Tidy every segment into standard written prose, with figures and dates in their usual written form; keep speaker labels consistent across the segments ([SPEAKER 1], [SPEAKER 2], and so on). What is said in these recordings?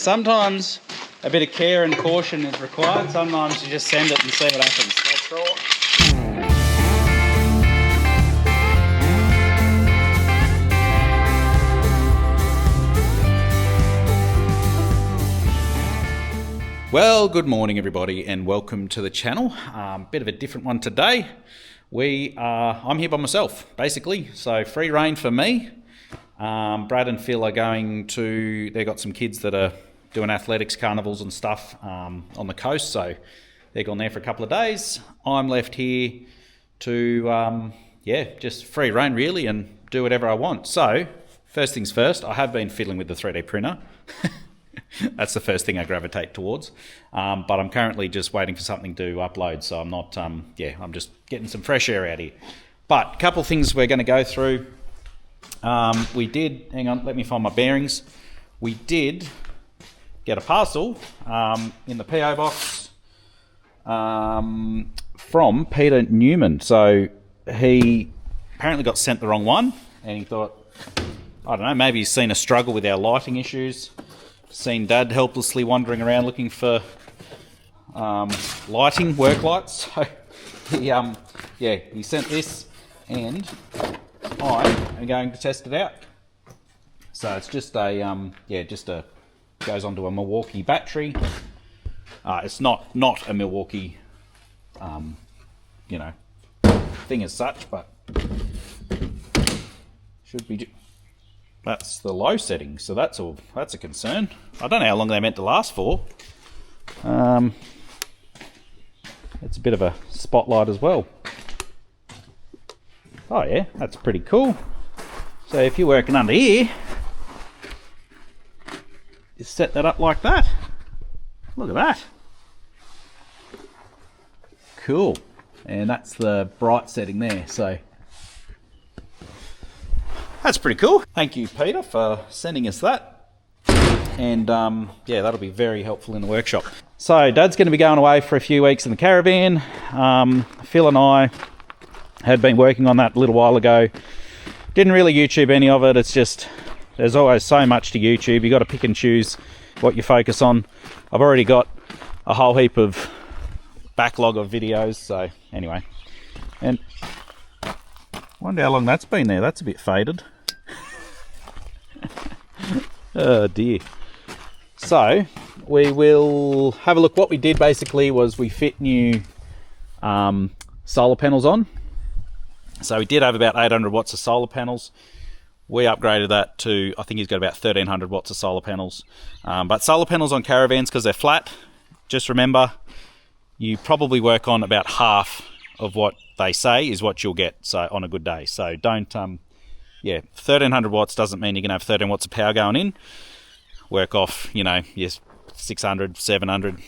[SPEAKER 1] Sometimes a bit of care and caution is required. Sometimes you just send it and see what happens. That's right. Well, good morning everybody and welcome to the channel. Bit of a different one today. I'm here by myself basically, so free reign for me. Brad and Phil are going to, they've got some kids that are doing athletics carnivals and stuff on the coast, so they're gone there for a couple of days. I'm left here to just free reign really and do whatever I want. So first things first, I have been fiddling with the 3D printer. That's the first thing I gravitate towards, but I'm currently just waiting for something to upload, so I'm not I'm just getting some fresh air out here. But a couple of things we're going to go through. We did, hang on, let me find my bearings. We did get a parcel in the PO box from Peter Newman. So he apparently got sent the wrong one, and he thought, I don't know, maybe he's seen a struggle with our lighting issues. Seen Dad helplessly wandering around looking for lighting, work lights. So he sent this, and I am going to test it out. So it's just a goes onto a Milwaukee battery. It's not a Milwaukee thing as such, but should be. That's the low setting, so that's a concern. I don't know how long they meant to last for. It's a bit of a spotlight as well. Oh yeah, that's pretty cool. So if you're working under here, you set that up like that. Look at that. Cool. And that's the bright setting there, so that's pretty cool. Thank you, Peter, for sending us that. And that'll be very helpful in the workshop. So Dad's going to be going away for a few weeks in the caravan. Phil and I had been working on that a little while ago. Didn't really YouTube any of it. It's just, there's always so much to YouTube. You got to pick and choose what you focus on. I've already got a whole heap of backlog of videos. So anyway, and wonder how long that's been there. That's a bit faded. Oh dear. So we will have a look. What we did basically was we fit new solar panels on. So we did have about 800 watts of solar panels. We upgraded that to, I think he's got about 1300 watts of solar panels. But solar panels on caravans, because they're flat, just remember, you probably work on about half of what they say is what you'll get, so on a good day. So don't 1300 watts doesn't mean you're gonna have 13 watts of power going in. Work off, yes, 600, 700,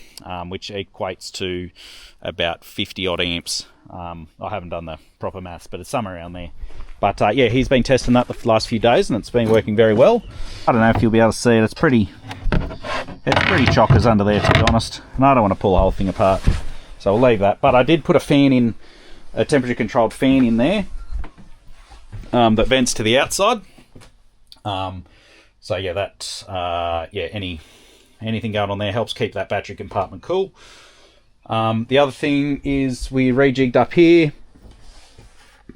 [SPEAKER 1] which equates to about 50 odd amps. I haven't done the proper maths, but it's somewhere around there. But he's been testing that the last few days, and it's been working very well. I don't know if you'll be able to see it. It's pretty chockers under there, to be honest. And I don't want to pull the whole thing apart, so we'll leave that. But I did put a temperature controlled fan in there that vents to the outside. Anything going on there helps keep that battery compartment cool. The other thing is we rejigged up here.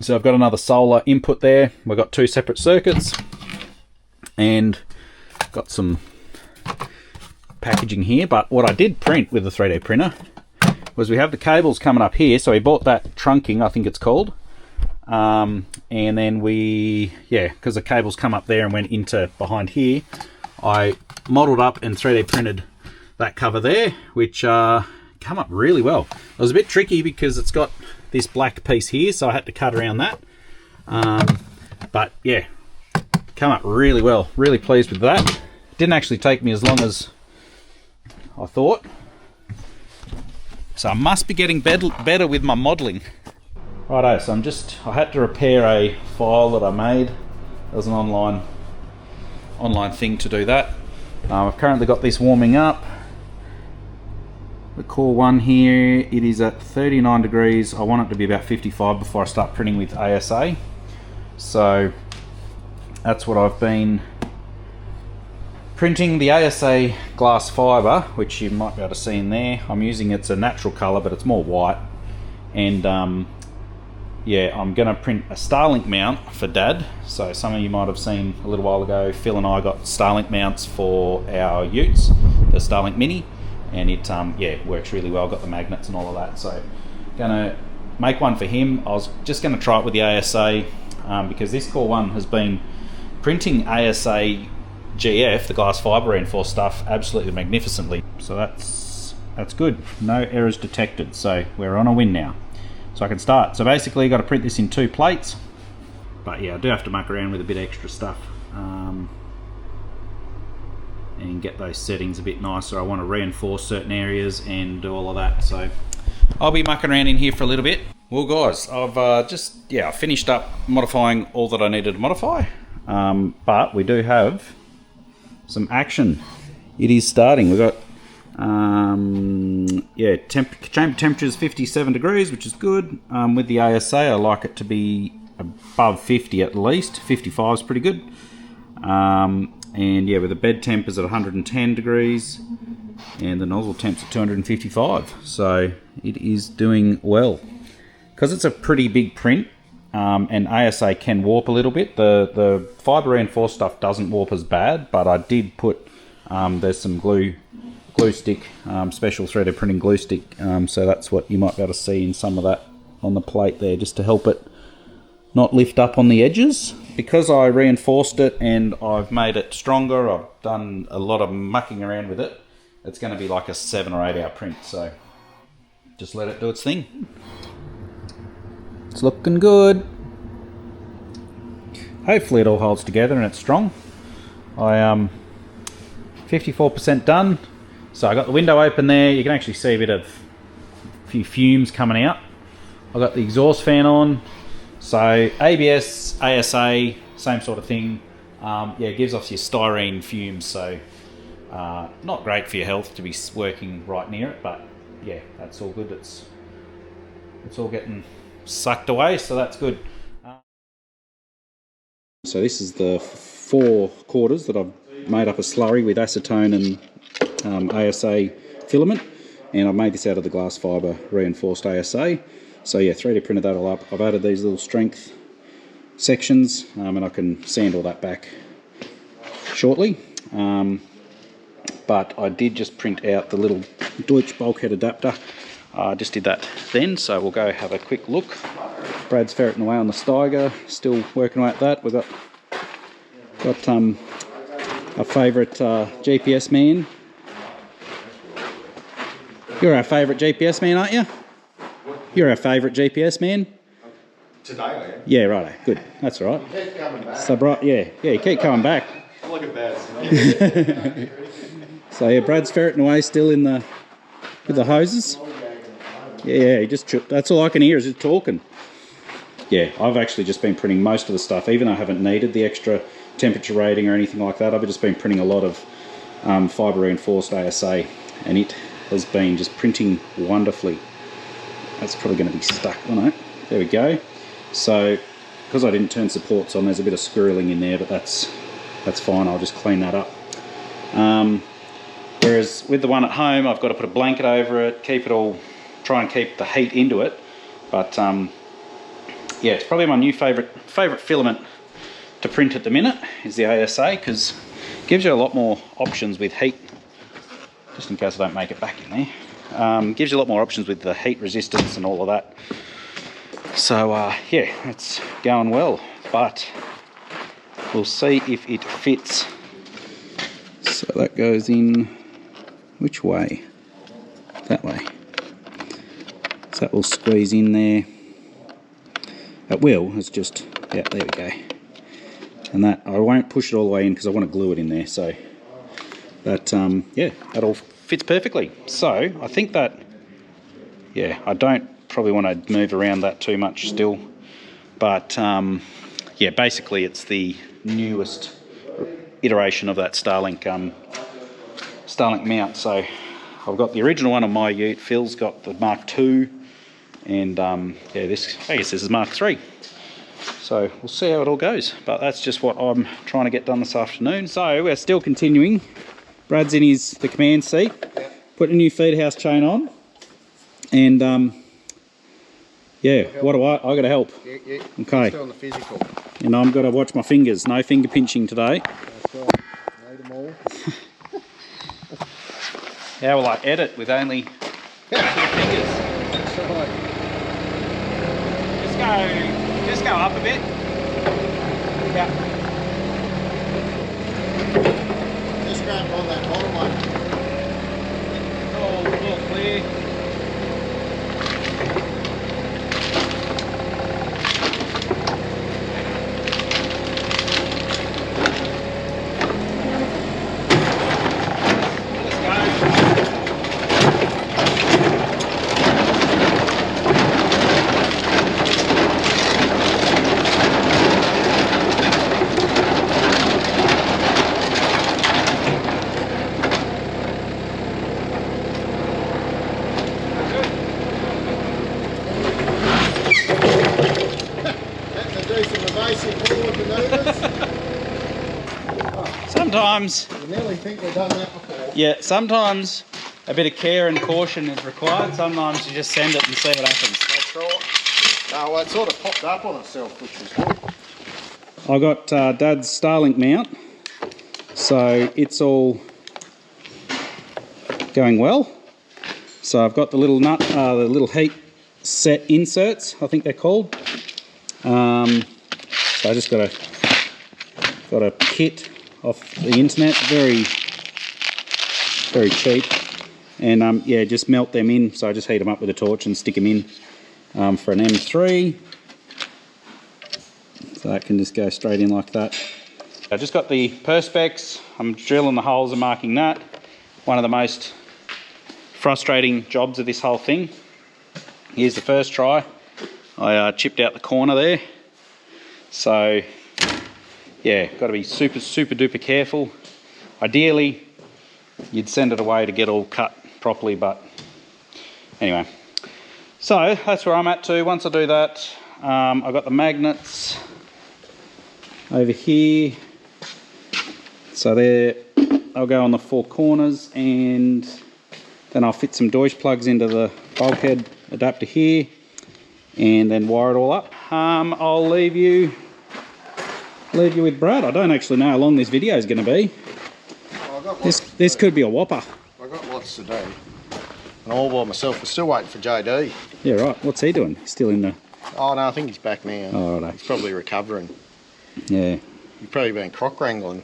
[SPEAKER 1] So I've got another solar input there. We've got two separate circuits and got some packaging here. But what I did print with the 3D printer was we have the cables coming up here. So we bought that trunking, I think it's called. And then because the cables come up there and went into behind here, I modelled up and 3D printed that cover there, which come up really well. It was a bit tricky because it's got this black piece here, so I had to cut around that. But yeah, come up really well. Really pleased with that. Didn't actually take me as long as I thought. So I must be getting better with my modelling. Righto, so I had to repair a file that I made. There was an online thing to do that. I've currently got this warming up. The core one here, it is at 39 degrees. I want it to be about 55 before I start printing with ASA. So that's what I've been printing the ASA glass fibre, which you might be able to see in there. I'm using, it's a natural colour, but it's more white. And yeah, I'm going to print a Starlink mount for Dad. So some of you might have seen a little while ago, Phil and I got Starlink mounts for our utes, the Starlink Mini, and it yeah, works really well. Got the magnets and all of that. So going to make one for him. I was just going to try it with the ASA because this core one has been printing ASA GF, the glass fibre reinforced stuff, absolutely magnificently. So that's good. No errors detected. So we're on a win now. So I can start. So basically I've got to print this in 2 plates. But yeah, I do have to muck around with a bit extra stuff and get those settings a bit nicer. I want to reinforce certain areas and do all of that. So I'll be mucking around in here for a little bit. Well guys, I've I finished up modifying all that I needed to modify. But we do have some action. It is starting. We've got yeah, chamber temperature is 57 degrees, which is good. With the ASA, I like it to be above 50 at least. 55 is pretty good. And yeah, with the bed temp is at 110 degrees and the nozzle temp's at 255. So it is doing well. Because it's a pretty big print, and ASA can warp a little bit. The fibre reinforced stuff doesn't warp as bad, but I did put, there's some glue stick, special threaded printing glue stick, so that's what you might be able to see in some of that on the plate there, just to help it not lift up on the edges. Because I reinforced it and I've made it stronger, I've done a lot of mucking around with it, it's going to be like a 7 or 8 hour print, so just let it do its thing. It's looking good. Hopefully it all holds together and it's strong. I 54% done. So I got the window open there. You can actually see a few fumes coming out. I got the exhaust fan on. So ABS, ASA, same sort of thing. Yeah, it gives off your styrene fumes. So not great for your health to be working right near it, but yeah, that's all good. It's all getting sucked away, so that's good. So this is the 4 quarters that I've made up a slurry with acetone and ASA filament, and I've made this out of the glass fibre reinforced ASA. So yeah, 3D printed that all up. I've added these little strength sections, and I can sand all that back shortly. But I did just print out the little Deutsch bulkhead adapter. I just did that then, so we'll go have a quick look. Brad's ferreting away on the Steiger, still working away at that. We've got our favourite GPS man. You're our favourite GPS man, aren't you? You're our favourite GPS man.
[SPEAKER 2] Today I am.
[SPEAKER 1] Yeah, righto. Good. That's all right.
[SPEAKER 2] You keep coming back.
[SPEAKER 1] So, you keep coming back.
[SPEAKER 2] I'm like a bad.
[SPEAKER 1] So yeah, Brad's ferreting away still with the hoses. Yeah, he just that's all I can hear is it talking. Yeah, I've actually just been printing most of the stuff, even though I haven't needed the extra temperature rating or anything like that. I've just been printing a lot of fibre reinforced ASA, and it has been just printing wonderfully. That's probably going to be stuck on it. There we go. So, because I didn't turn supports on, there's a bit of squirreling in there, but that's fine. I'll just clean that up. Whereas with the one at home, I've got to put a blanket over it, try and keep the heat into it. But yeah, it's probably my new favourite filament to print at the minute is the ASA, because it gives you a lot more options with heat. Just in case I don't make it back in there. Gives you a lot more options with the heat resistance and all of that. So yeah, it's going well, but we'll see if it fits. So that goes in which way? That way. So that will squeeze in there. It will, it's just, yeah, there we go. And that, I won't push it all the way in because I want to glue it in there, so that, yeah, that all fits perfectly. So I think that, yeah, I don't probably want to move around that too much still, but yeah, basically it's the newest iteration of that Starlink mount. So I've got the original one on my ute, Phil's got the Mark II, and yeah, I guess this is Mark III. So we'll see how it all goes, but that's just what I'm trying to get done this afternoon. So we're still continuing. Brad's in the command seat, put a new feed house chain on, and yeah, what do I got to help?
[SPEAKER 3] Yeah.
[SPEAKER 1] Okay.
[SPEAKER 3] Still on the physical.
[SPEAKER 1] And I've got to watch my fingers. No finger pinching today.
[SPEAKER 3] That's right. Need them all.
[SPEAKER 1] How will I edit with only 2 fingers?
[SPEAKER 3] That's right.
[SPEAKER 1] Just go up a bit. Yeah.
[SPEAKER 3] Just grab on that bottom one.
[SPEAKER 1] All clear. Sometimes,
[SPEAKER 3] You nearly think we've done that before.
[SPEAKER 1] yeah, sometimes a bit of care and caution is required. Sometimes you just send it and see what happens.
[SPEAKER 3] That's right. No, well, it sort of popped up on itself, which was good.
[SPEAKER 1] I got Dad's Starlink mount, so it's all going well. So I've got the little nut, the little heat set inserts, I think they're called. So I just got a kit off the internet, very cheap, and yeah, just melt them in. So I just heat them up with a torch and stick them in for an M3. So that can just go straight in like that. I just got the Perspex. I'm drilling the holes and marking that. One of the most frustrating jobs of this whole thing. Here's the first try. I chipped out the corner there. So yeah, got to be super duper careful. Ideally, you'd send it away to get all cut properly, but anyway. So that's where I'm at too. Once I do that, I've got the magnets over here. So there, I'll go on the 4 corners, and then I'll fit some Deutsch plugs into the bulkhead adapter here, and then wire it all up. I'll leave you with Brad. I don't actually know how long this video is going to be.
[SPEAKER 3] Well,
[SPEAKER 1] This could be a whopper.
[SPEAKER 3] I've got lots to do. And all by myself. We're still waiting for JD.
[SPEAKER 1] Yeah, right. What's he doing? He's still in the...
[SPEAKER 3] Oh, no, I think he's back now.
[SPEAKER 1] Oh, right.
[SPEAKER 3] He's probably recovering.
[SPEAKER 1] Yeah.
[SPEAKER 3] He's probably been croc wrangling.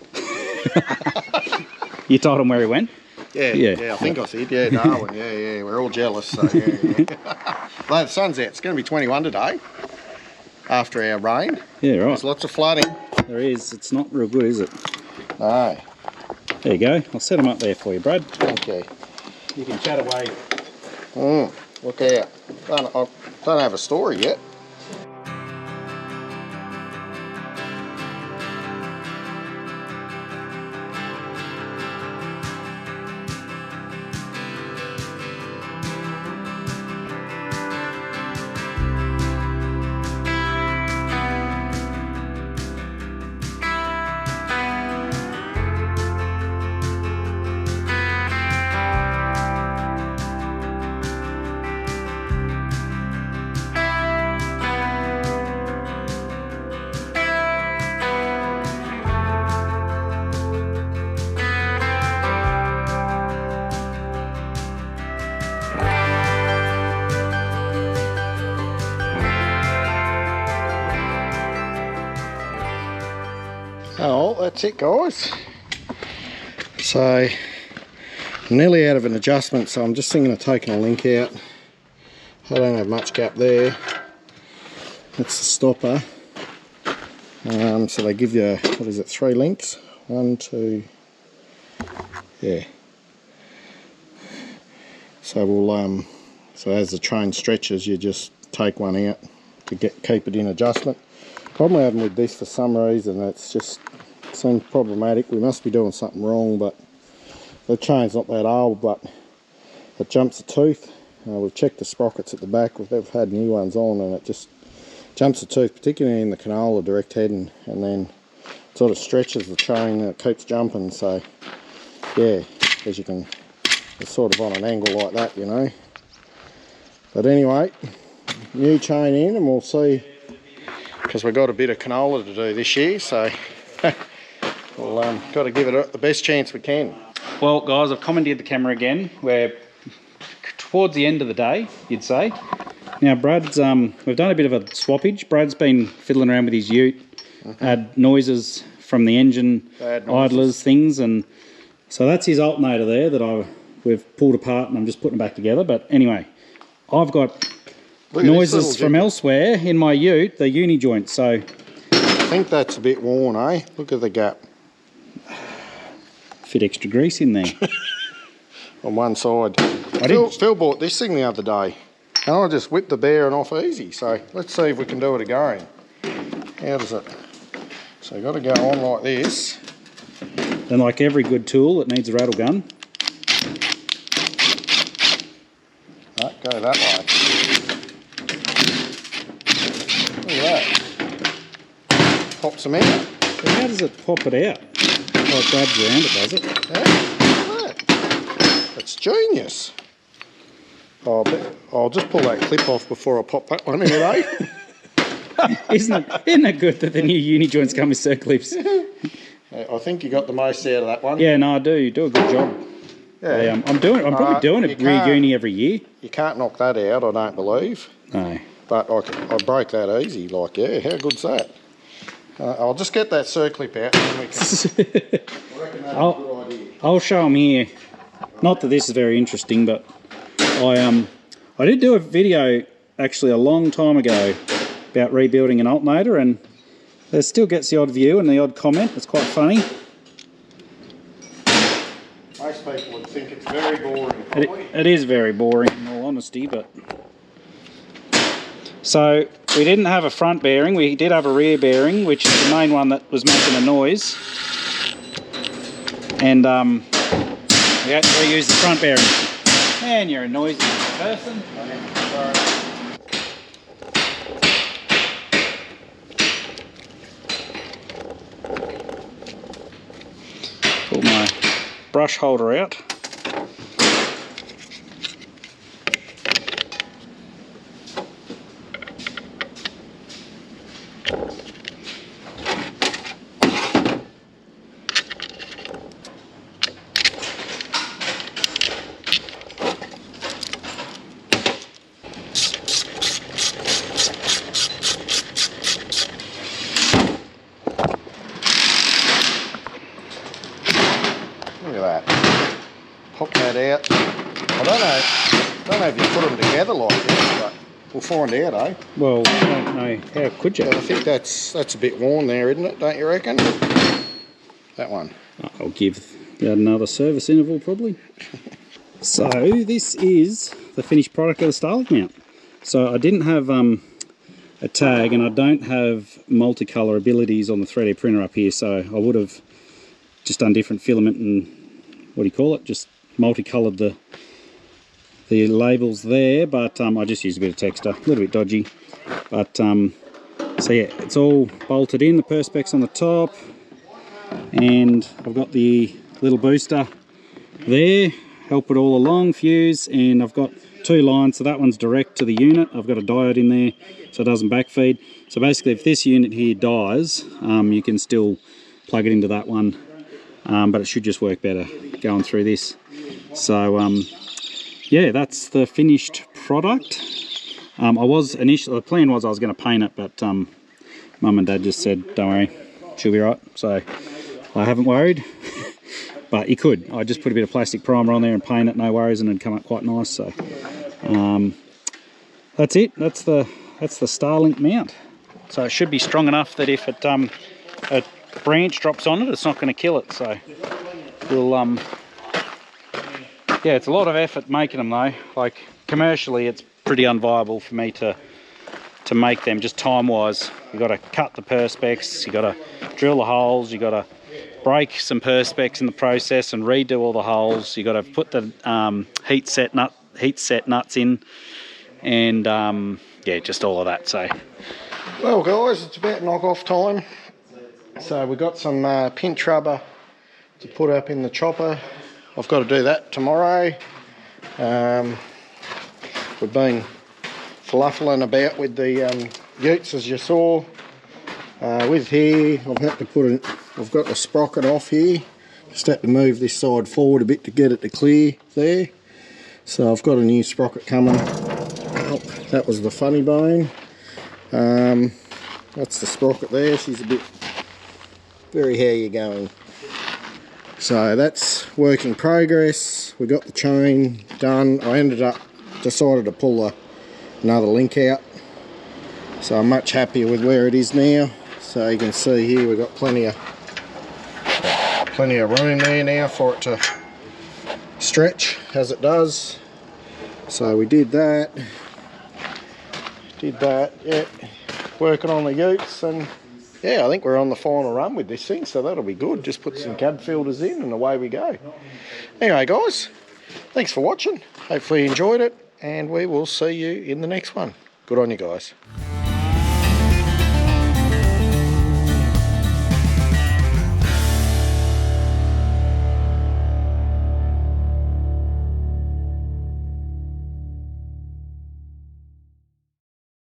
[SPEAKER 1] You told him where he went?
[SPEAKER 3] Yeah, I think I said. Yeah, Darwin. Yeah. We're all jealous. So, yeah. Well, the sun's out. It's going to be 21 today after our rain.
[SPEAKER 1] Yeah, right.
[SPEAKER 3] There's lots of flooding.
[SPEAKER 1] There is. It's not real good, is it?
[SPEAKER 3] No.
[SPEAKER 1] There you go. I'll set them up there for you, Brad.
[SPEAKER 3] Okay.
[SPEAKER 1] You can chat away.
[SPEAKER 3] Look out. I don't have a story yet. Oh, that's it, guys. So, I'm nearly out of an adjustment, so I'm just thinking of taking a link out. I don't have much gap there. That's the stopper. So they give you, what is it, 3 links? 1, 2, yeah. So we'll, so as the train stretches, you just take one out to keep it in adjustment. Problem having with this, for some reason, it's just seems problematic. We must be doing something wrong, but the chain's not that old, but it jumps a tooth. We've checked the sprockets at the back. We've had new ones on, and it just jumps the tooth, particularly in the canola direct heading, and then sort of stretches the chain and it keeps jumping. So yeah, as you can, it's sort of on an angle like that, you know. But anyway, new chain in, and we'll see, because we've got a bit of canola to do this year, so we'll got to give it the best chance we can.
[SPEAKER 1] Well guys, I've commandeered the camera again. We're towards the end of the day, you'd say. Now Brad's, we've done a bit of a swappage. Brad's been fiddling around with his ute, had noises from the engine, idlers, things, and so that's his alternator there that we've pulled apart, and I'm just putting it back together. But anyway, I've got noises from elsewhere in my ute, the uni joint, so...
[SPEAKER 3] I think that's a bit worn, eh? Look at the gap.
[SPEAKER 1] Fit extra grease in there.
[SPEAKER 3] On one side. Phil bought this thing the other day, and I just whipped the bearing off easy, so let's see if we can do it again. How does it... So you've got to go on like this.
[SPEAKER 1] And like every good tool, it needs a rattle gun.
[SPEAKER 3] Right, go that way. Look at that. Pops them out.
[SPEAKER 1] So how does it pop it out? Oh, it grabs around it, does it?
[SPEAKER 3] Yeah, look at that. It's genius. Oh, I'll just pull that clip off before I pop that one in, eh?
[SPEAKER 1] Isn't it good that the new uni joints come with circlips?
[SPEAKER 3] I think you got the most out of that one.
[SPEAKER 1] Yeah, no, I do. You do a good job. Yeah. I'm probably doing it re-uni every year.
[SPEAKER 3] You can't knock that out, I don't believe.
[SPEAKER 1] No.
[SPEAKER 3] But I broke that easy. Like, yeah, how good's that? I'll just get that circlip out, and then we can. I reckon that's a good idea.
[SPEAKER 1] I'll show them here. Not that this is very interesting, but I did do a video actually a long time ago about rebuilding an alternator, and it still gets the odd view and the odd comment. It's quite funny.
[SPEAKER 3] Most people would think it's very boring, probably.
[SPEAKER 1] It is very boring, in all honesty, but... So, we didn't have a front bearing, we did have a rear bearing, which is the main one that was making a noise. And we had to reuse the front bearing. Man, you're a noisy person. Pull my brush holder out.
[SPEAKER 3] Look at that. Pop that out. I don't know if you put them together like this, but we'll find out, eh?
[SPEAKER 1] Well, I don't know. How could you?
[SPEAKER 3] But I think that's a bit worn there, isn't it? Don't you reckon? That one.
[SPEAKER 1] I'll give that another service interval probably. So this is the finished product of the Starlink mount. So I didn't have a tag, and I don't have multicolour abilities on the 3D printer up here, so I would have just done different filament and, what do you call it, just multicoloured the labels there, but I just used a bit of texture, a little bit dodgy. But so yeah, it's all bolted in, the perspex on the top, and I've got the little booster there, help it all along, fuse, and I've got 2 lines, so that one's direct to the unit. I've got a diode in there so it doesn't backfeed. So basically if this unit here dies, you can still plug it into that one, but it should just work better going through this. So yeah, that's the finished product. The plan was I was going to paint it, but Mum and Dad just said, don't worry, she'll be right. So I haven't worried. But you could. I just put a bit of plastic primer on there and paint it, no worries, and it'd come up quite nice. So that's it. That's the Starlink mount. So it should be strong enough that if a branch drops on it, it's not going to kill it. So we'll yeah, it's a lot of effort making them though. Like commercially, it's pretty unviable for me to make them just time wise. You've got to cut the perspex, you've got to drill the holes, you've got to break some perspex in the process and redo all the holes. You've got to put the heat set nuts in, and yeah, just all of that. So
[SPEAKER 3] Well guys, it's about knock off time. So we got some pinch rubber to put up in the chopper. I've got to do that tomorrow. We've been fluffling about with the utes as you saw. With here, I've had to put I've got the sprocket off here. Just had to move this side forward a bit to get it to clear there. So I've got a new sprocket coming. Oh, that was the funny bone. That's the sprocket there. She's a bit very how you going. So that's work in progress. We got the chain done. I decided to pull another link out. So I'm much happier with where it is now. So you can see here we've got plenty of room there now for it to stretch as it does. So we did that, yeah, working on the utes, and yeah, I think we're on the final run with this thing, so that'll be good. Just put some cab filters in and away we go. Anyway guys, thanks for watching, hopefully you enjoyed it, and we will see you in the next one. Good on you guys.